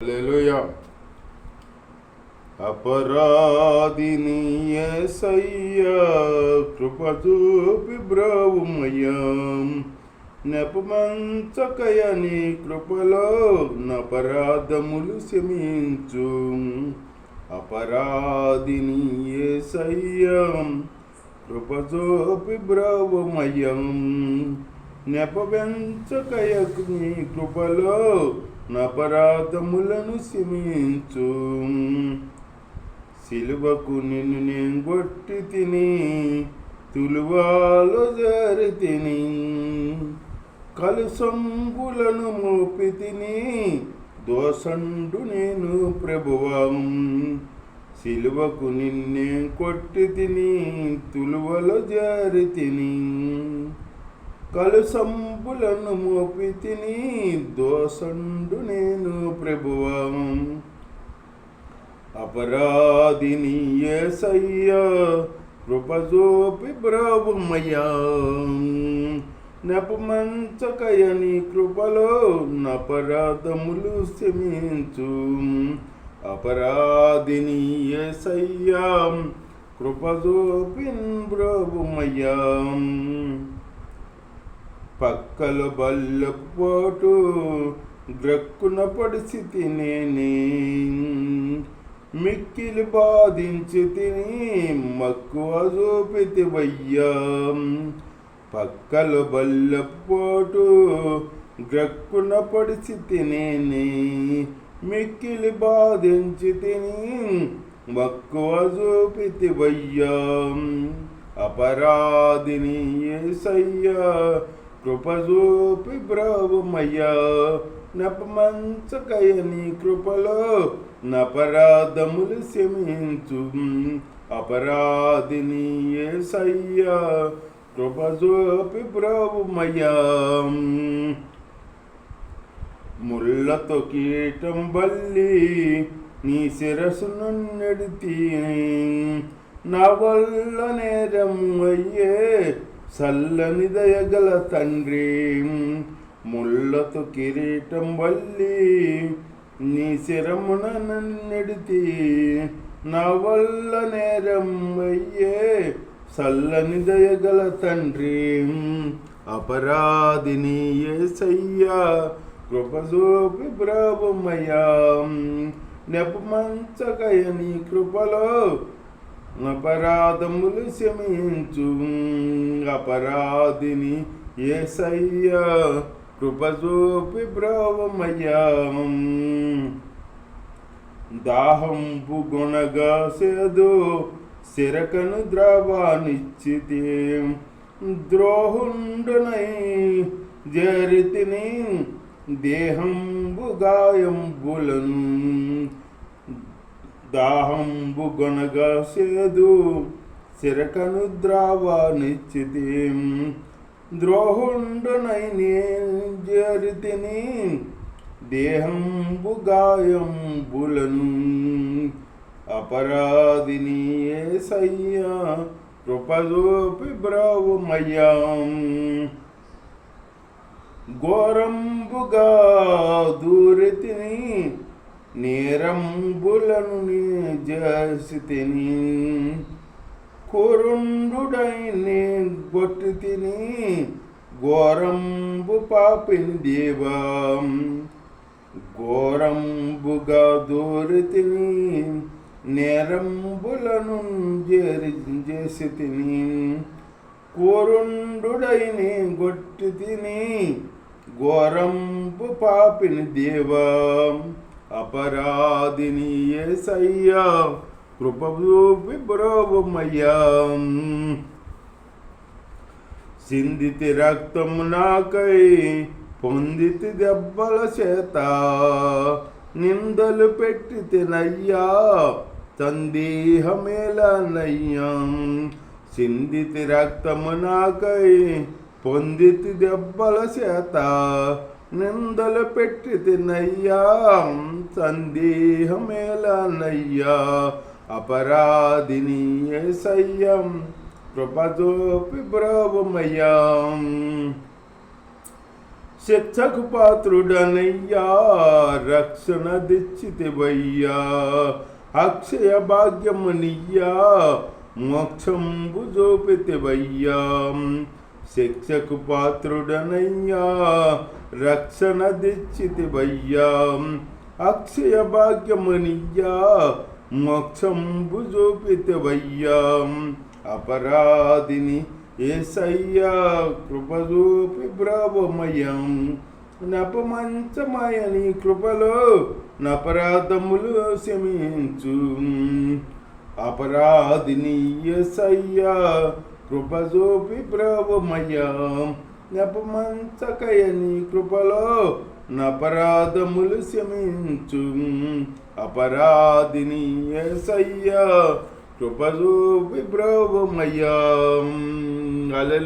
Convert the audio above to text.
హల్లెలూయా. అపరాధిని యేసయ్యా కృప చూపి బ్రోవుమయ్యా, నెపమంచకయని కృపలో నపరాధములు క్షమించు. అపరాధిని యేసయ్యా కృప చూపి బ్రోవుమయ్యా, నెపవంచకయకు నీ కృపలో నపరాధములను క్షమించు. సిలువకు నిన్ను నేను కొట్టి తిని, తులువాలో జారి తిని, కలుసంబులను మోపి తిని, దోషండు నేను ప్రభువం. సిలువకు నిన్నే కొట్టి తిని, తులువలో జారి తిని, కలుసంబులను మోపి తిని, దోషండు నేను ప్రభువం. అపరాధిని యేసయ్యా కృప చూపి బ్రోవుమయ్యా, నెపమంచకయని కృపలో నపరాధములు క్షమించు. అపరాధిని యేసయ్యా కృప చూపి బ్రోవుమయ్యా, పక్కల బల్లపు పోటు గ్రక్కున పడిసి తినేనే, మిక్కిలి బాధించి తిని మక్కువ చూపితివయ్యా. పక్కల బల్లపు పోటు గ్రక్కున పడిసి తినేనే, మిక్కిలి బాధించి తిని మక్కువ చూపితివయ్యా. అపరాధిని యేసయ్యా కృప చూపి బ్రోవుమయ్యా, నెపమంచకయని కృపలో నపరాధములు క్షమించు. అపరాధిని యేసయ్యా కృప చూపి బ్రోవుమయ్యా, ముళ్ళతో కీటం బల్లి నీ శిరస్సును నెడితి, నా వల్ల నేరం అయ్యే చల్లని దయగల తండ్రి. ముళ్ళతో కిరీటం వల్లి నీ శిరమున నెడితి, నా వల్ల నేరం అయ్యే చల్లని దయగల తండ్రి. అపరాధిని యేసయ్యా కృప చూపి బ్రోవుమయ్యా, నెపమంచకయని కృపలో అపరాధములు క్షమించు. అపరాధిని యేసయ్యా కృప చూపి బ్రోవుమయ్యా, దాహంబు గుణగా సేదు సిరకను ద్రావానిచ్చితి, ద్రోహుండునై జరితిని దేహంబు గాయంబులను. దాహంబు గొనగా సేదు సిరకను ద్రావానిచ్చితి, ద్రోహుండునై జరితిని దేహంబు గాయంబులను. అపరాధిని యేసయ్యా కృప చూపి బ్రోవుమయ్యా, ఘోరంబుగా దూరితిని, నేరంబులను చేసితిని, కురుండుడై నే గొట్టి తిని, ఘోరంబు పాపిని దేవా. ఘోరంబుగా దూరితిని, నేరంబులను చేసి తిని, కురుండుడై నే గొట్టి తిని, ఘోరంబు పాపిని దేవా. అపరాధిని యేసయ్యా కృప చూపి బ్రోవుమయ్యా, సిందితి రక్తము నాకై పొందితి దెబ్బల చేత, నిందలు పెట్టి తినయ్యా సందేహమేలనయ్యా. సిందితి రక్తము నాకై పొందితి దెబ్బల చేత, నిందలు పెట్టి తినయ్యా సందేహమేలనయ్యా. అపరాధిని యేసయ్యా కృప చూపి బ్రోవుమయ్యా, శిక్షకు పాత్రుడనయ్యా రక్షణ తెచ్చితివయ్యా అక్షయ భాగ్యమునియ్యా మోక్షంబు జోపితివయ్యా శిక్షకు పాత్రుడనయ్యా రక్షణ తెచ్చితివయ్యా అక్షయ భాగ్యమునియ్యా మోక్షంబు జోపితివయ్యా అపరాధిని యేసయ్యా కృపజూపి బ్రావమయం నపమంచమయ నీ కృపలో నపరాధములు క్షమించు అపరాధిని యేసయ్యా కృపజూపి బ్రావమయం నపమంచకయ నీ కృపలో నపరాధములు క్షమించు అపరాధిని యేసయ్యా కృపజూపి బ్రావమయం.